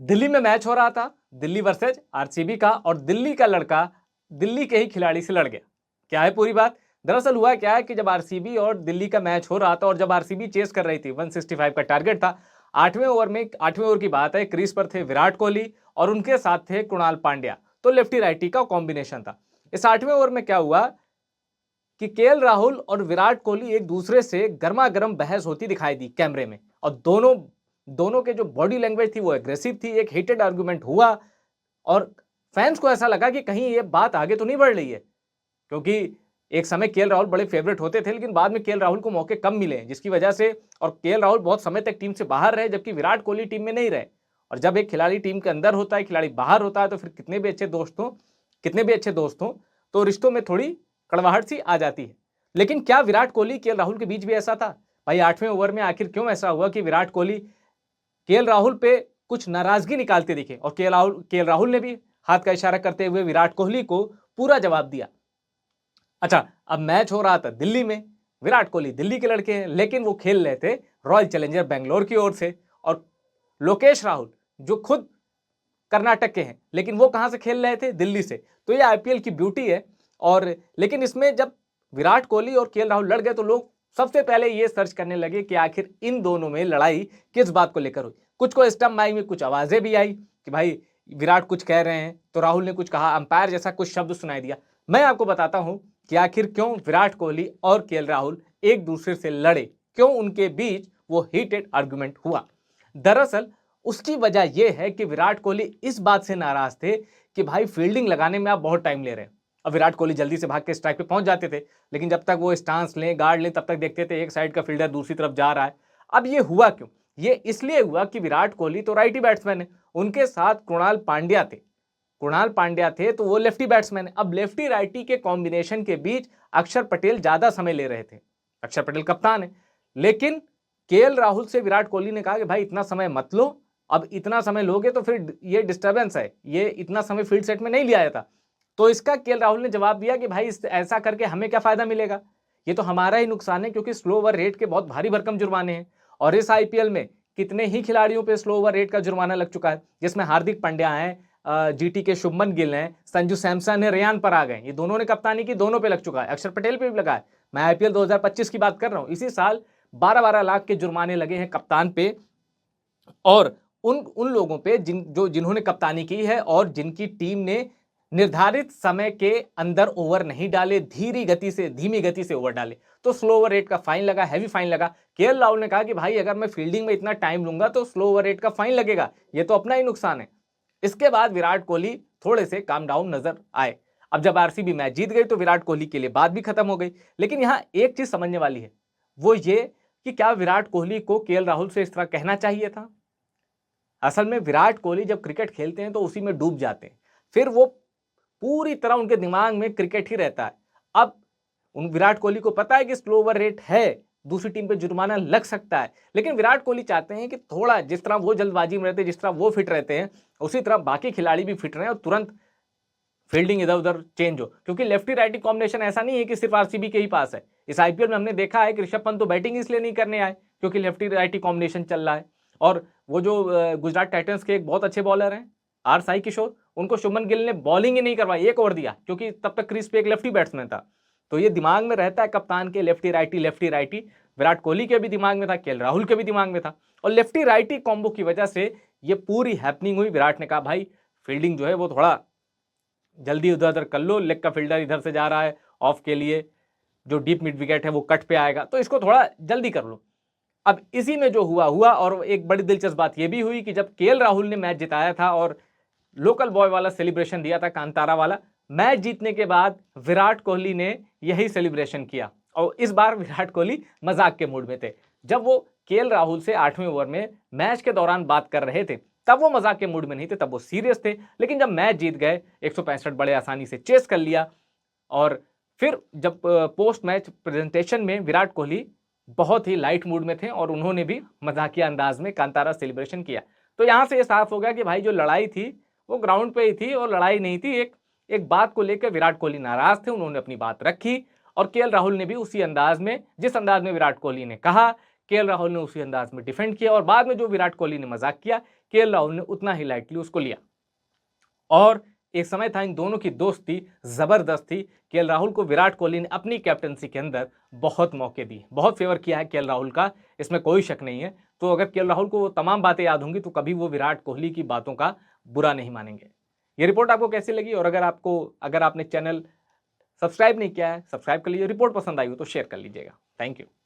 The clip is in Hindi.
दिल्ली में मैच हो रहा था, दिल्ली वर्सेज आरसीबी का, और दिल्ली का लड़का दिल्ली के ही खिलाड़ी से लड़ गया। क्या है पूरी बात? दरअसल हुआ क्या है कि जब आरसीबी और दिल्ली का मैच हो रहा था और जब आरसीबी चेस कर रही थी, 165 का टारगेट था, 8वें ओवर की बात है, क्रीज पर थे विराट कोहली और उनके साथ थे कृणाल पांड्या। तो लेफ्टी राइटी का कॉम्बिनेशन था। इस 8वें ओवर में क्या हुआ कि केएल राहुल और विराट कोहली एक दूसरे से गर्मा गर्म बहस होती दिखाई दी कैमरे में, और दोनों दोनों के जो बॉडी लैंग्वेज थी वो एग्रेसिव थी। एक हीटेड आर्गुमेंट हुआ और फैंस को ऐसा लगा कि कहीं ये बात आगे तो नहीं बढ़ रही है, क्योंकि एक समय केएल राहुल बड़े फेवरेट होते थे, लेकिन बाद में केएल राहुल को मौके कम मिले, जिसकी वजह से, और केएल राहुल बहुत समय तक टीम से बाहर रहे, जबकि विराट कोहली टीम में नहीं रहे। और जब एक खिलाड़ी टीम के अंदर होता है, खिलाड़ी बाहर होता है, तो फिर कितने भी अच्छे दोस्त हों तो रिश्तों में थोड़ी कड़वाहट सी आ जाती है। लेकिन क्या विराट कोहली केएल राहुल के बीच भी ऐसा था? भाई 8वें ओवर में आखिर क्यों ऐसा हुआ कि विराट कोहली केएल राहुल पे कुछ नाराजगी निकालते दिखे, और केएल राहुल ने भी हाथ का इशारा करते हुए विराट कोहली को पूरा जवाब दिया। अच्छा, अब मैच हो रहा था दिल्ली में, विराट कोहली दिल्ली के लड़के हैं, लेकिन वो खेल रहे थे रॉयल चैलेंजर बेंगलोर की ओर से, और लोकेश राहुल जो खुद कर्नाटक के हैं, लेकिन वो कहां से खेल रहे थे? दिल्ली से। तो ये आईपीएल की ब्यूटी है। और लेकिन इसमें जब विराट कोहली और केएल राहुल लड़ गए तो लोग सबसे पहले ये सर्च करने लगे कि आखिर इन दोनों में लड़ाई किस बात को लेकर हुई। कुछ को स्टंप माइक में कुछ आवाजें भी आई कि भाई विराट कुछ कह रहे हैं, तो राहुल ने कुछ कहा, अंपायर जैसा कुछ शब्द सुनाई दिया। मैं आपको बताता हूं कि आखिर क्यों विराट कोहली और केएल राहुल एक दूसरे से लड़े, क्यों उनके बीच वो हीटेड आर्गुमेंट हुआ। दरअसल उसकी वजह यह है कि विराट कोहली इस बात से नाराज थे कि भाई फील्डिंग लगाने में आप बहुत टाइम ले रहे हैं। अब विराट कोहली जल्दी से भाग के स्ट्राइक पे पहुंच जाते थे, लेकिन जब तक वो स्टांस लें, गार्ड लें, तब तक देखते थे एक साइड का फील्डर दूसरी तरफ जा रहा है। अब ये हुआ क्यों? ये इसलिए हुआ कि विराट कोहली तो राइटी बैट्समैन है, उनके साथ कृणाल पांड्या थे तो वो लेफ्टी बैट्समैन है। अब लेफ्टी राइटी के कॉम्बिनेशन के बीच अक्षर पटेल ज्यादा समय ले रहे थे। अक्षर पटेल कप्तान है, लेकिन केएल राहुल से विराट कोहली ने कहा कि भाई इतना समय मत लो, अब इतना समय लोगे तो फिर ये डिस्टर्बेंस है, ये इतना समय फील्ड सेट में नहीं लिया जाता। तो इसका केएल राहुल ने जवाब दिया कि भाई ऐसा करके हमें क्या फायदा मिलेगा, ये तो हमारा ही नुकसान है, क्योंकि स्लो ओवर रेट के बहुत भारी भरकम जुर्माने हैं। और इस आईपीएल में कितने ही खिलाड़ियों पे स्लो ओवर रेट का जुर्माना लग चुका है, जिसमें हार्दिक पांड्या है, जीटी के शुभमन गिल हैं, संजू सैमसन है, रेयान पर आ गए। ये दोनों ने कप्तानी की, दोनों पे लग चुका है, अक्षर पटेल पे भी लगा है। मैं आईपीएल 2025 की बात कर रहा हूं, इसी साल 12-12 लाख के जुर्माने लगे हैं कप्तान पे, और उन लोगों पे जिन्होंने कप्तानी की है और जिनकी टीम ने निर्धारित समय के अंदर ओवर नहीं डाले, धीमी गति से ओवर डाले, तो स्लो ओवर रेट का फाइन लगा, हैवी फाइन लगा। केएल राहुल ने कहा कि भाई अगर मैं फील्डिंग में इतना टाइम लूंगा तो स्लो ओवर रेट का फाइन लगेगा, ये तो अपना ही नुकसान है। इसके बाद विराट कोहली थोड़े से काम डाउन नजर आए। अब जब आरसीबी मैच जीत गई तो विराट कोहली के लिए बात भी खत्म हो गई। लेकिन यहां एक चीज समझने वाली है, वो ये कि क्या विराट कोहली को केएल राहुल से इस तरह कहना चाहिए था? असल में विराट कोहली जब क्रिकेट खेलते हैं तो उसी में डूब जाते हैं, फिर वो पूरी तरह उनके दिमाग में क्रिकेट ही रहता है। अब उन विराट कोहली को पता है कि स्लो ओवर रेट है, दूसरी टीम पे जुर्माना लग सकता है, लेकिन विराट कोहली चाहते हैं कि थोड़ा जिस तरह वो जल्दबाजी में रहते हैं, जिस तरह वो फिट रहते हैं, उसी तरह बाकी खिलाड़ी भी फिट रहे और तुरंत फील्डिंग इधर उधर चेंज हो। क्योंकि लेफ्टी राइटी कॉम्बिनेशन ऐसा नहीं है कि सिर्फ आरसीबी के ही पास है। इस आईपीएल में हमने देखा है कि ऋषभ पंत तो बैटिंग इसलिए नहीं करने आए क्योंकि लेफ्टी राइटी कॉम्बिनेशन चल रहा है। और वो जो गुजरात टाइटंस के एक बहुत अच्छे बॉलर हैं आर साई किशोर, उनको शुभमन गिल ने बॉलिंग ही नहीं करवाई, एक ओवर दिया, क्योंकि तब तक क्रीज पे एक लेफ्टी बैट्समैन था। तो ये दिमाग में रहता है कप्तान के, लेफ्टी राइटी। विराट कोहली के भी दिमाग में था, केएल राहुल के भी दिमाग में था, और लेफ्टी राइटी कॉम्बो की वजह से ये पूरी हैपनिंग हुई। विराट ने कहा भाई फील्डिंग जो है वो थोड़ा जल्दी उधर उधर कर लो, लेग का फील्डर इधर से जा रहा है ऑफ के लिए, जो डीप मिड विकेट है वो कट पे आएगा, तो इसको थोड़ा जल्दी कर लो। अब इसी में जो हुआ, और एक बड़ी दिलचस्प बात यह भी हुई कि जब केएल राहुल ने मैच जिताया था और लोकल बॉय वाला सेलिब्रेशन दिया था, कांतारा वाला, मैच जीतने के बाद विराट कोहली ने यही सेलिब्रेशन किया, और इस बार विराट कोहली मजाक के मूड में थे। जब वो केएल राहुल से 8वें ओवर में मैच के दौरान बात कर रहे थे तब वो मजाक के मूड में नहीं थे, तब वो सीरियस थे। लेकिन जब मैच जीत गए, 165 बड़े आसानी से चेस कर लिया, और फिर जब पोस्ट मैच प्रेजेंटेशन में विराट कोहली बहुत ही लाइट मूड में थे और उन्होंने भी मजाकिया अंदाज में कांतारा सेलिब्रेशन किया। तो यहां से ये साफ हो गया कि भाई जो लड़ाई थी वो ग्राउंड पे ही थी और लड़ाई नहीं थी। एक बात को लेकर विराट कोहली नाराज थे, उन्होंने अपनी बात रखी, और केएल राहुल ने भी उसी अंदाज में, जिस अंदाज में विराट कोहली ने कहा, केएल राहुल ने उसी अंदाज में डिफेंड किया, और बाद में जो विराट कोहली ने मजाक किया, केएल राहुल ने उतना ही लाइटली उसको लिया। और एक समय था इन दोनों की दोस्ती जबरदस्त थी। केएल राहुल को विराट कोहली ने अपनी कैप्टनसी के अंदर बहुत मौके दिए, बहुत फेवर किया है केएल राहुल का, इसमें कोई शक नहीं है। तो अगर केएल राहुल को वो तमाम बातें याद होंगी तो कभी वो विराट कोहली की बातों का बुरा नहीं मानेंगे। ये रिपोर्ट आपको कैसी लगी, और अगर आपने चैनल सब्सक्राइब नहीं किया है, सब्सक्राइब कर लीजिए। रिपोर्ट पसंद आई हो तो शेयर कर लीजिएगा। Thank you.